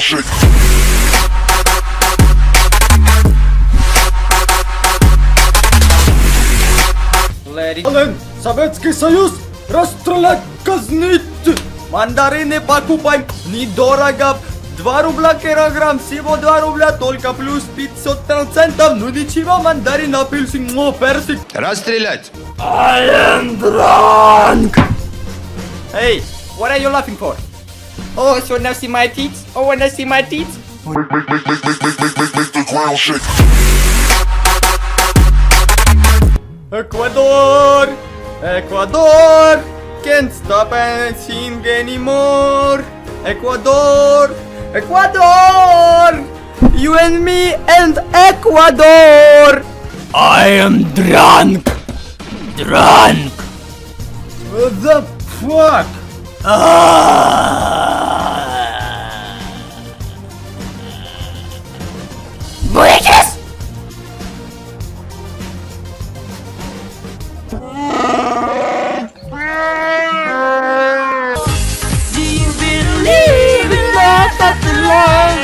shake. Ален, Советский Союз, расстрелять, казнить! Мандарины покупаем недорого, 2 рубля килограмм, всего 2 рубля, только плюс 500%, ну ничего, мандарин, апельсин, персик. Расстрелять! I am drunk! Hey, what are you laughing for? Oh, so now see my teeth? Oh, wanna see my teeth? Make the ground shake. Ecuador! Ecuador! Can't stop and sing anymore! Ecuador! Ecuador! You and me and Ecuador! I am drunk! Drunk! What the fuck? Bridges! Do you believe in love after love?